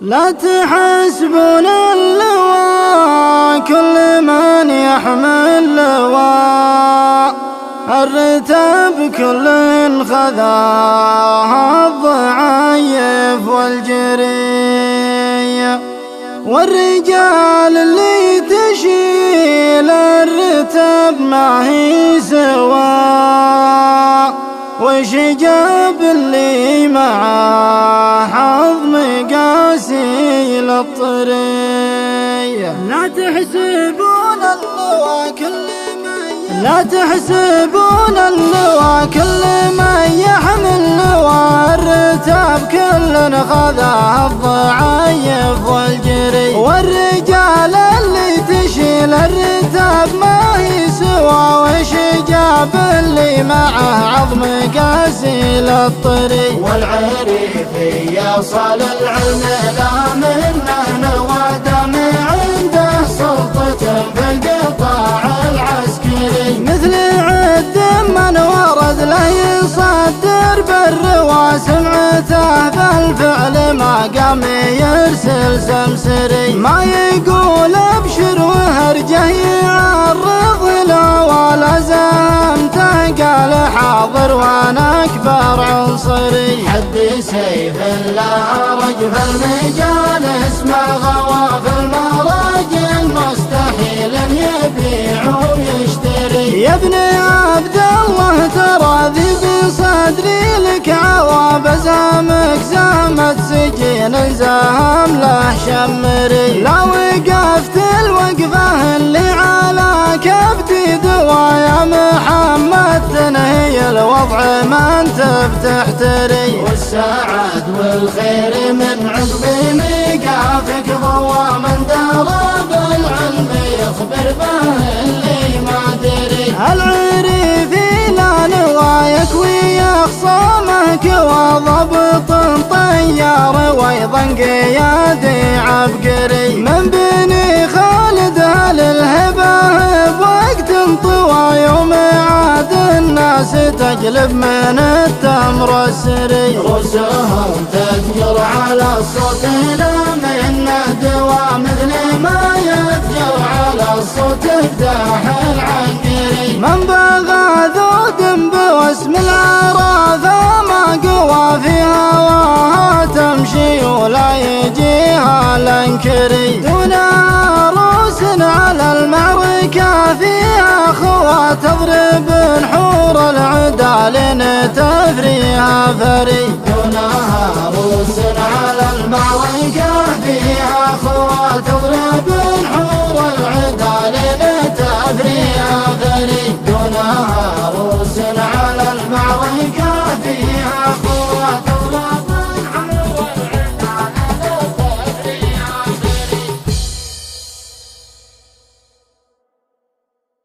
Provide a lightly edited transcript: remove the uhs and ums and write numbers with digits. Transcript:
لا تحسبون اللواء كل من يحمل لواء، الرتاب كل خذاها الضعيف والجري، والرجال اللي تشيل الرتاب ما هي سواء، وش جاب اللي معاه عظم قاسي للطرية. لا تحسبون اللواء كل من يحمل لواء، الرتاب كل خذاه الضعيف والجري، والرجال اللي تشيل الرتاب ما هي سوا، وش جاب اللي معه عظم قاسي للطري. والعريفي يصل العلم لا منه نوادم عنده سلطة في القطاع العسكري، مثل عد من ورد لا يصدر بالروا، سمعته بالفعل ما قام يرسل سمسري، ما يقول ابشر وهرجه يعرض له، ولا زهمته قال حاضر وانا اكبر عنصري. حد سيف لا رجف المجال اسمه غوا في المراجل، مستحيل يبيع ويشتري. يا ابن عبد الله ترى ذي بصدري لك عواب، زامك زامت سجين زهم له شمري، لا وقفت الوقفه اللي على كبدي دوا، يا محمد تنهي الوضع ما انت بتحتري. والسعد والخير من عقب ميقافك ضوى، من درب العلم يخبر به اللي ما دري. العريفي لا نوايك ويا خصامك، وضبط طيار وايضا قيادي عبقري، من بني خالد هل الهبه بوقت طوى، يوم عاد الناس تجلب من التمر السري، رؤوسهم تفجر على الصوت لا منه دوا، مثل ما يفجر على الصوت افتح العنقري. من بغى ذود بواسم العرافة ما قوى في هواها تمشي ولا يجيها الانكري، دون عروس على المعركة فيها خوى، تضرب نحور العدا لين تفريها فري. دون عروس على المعركة فيها خوى، تضرب نحور العدا لين تفريها فري. دون عروس على المعركة فيها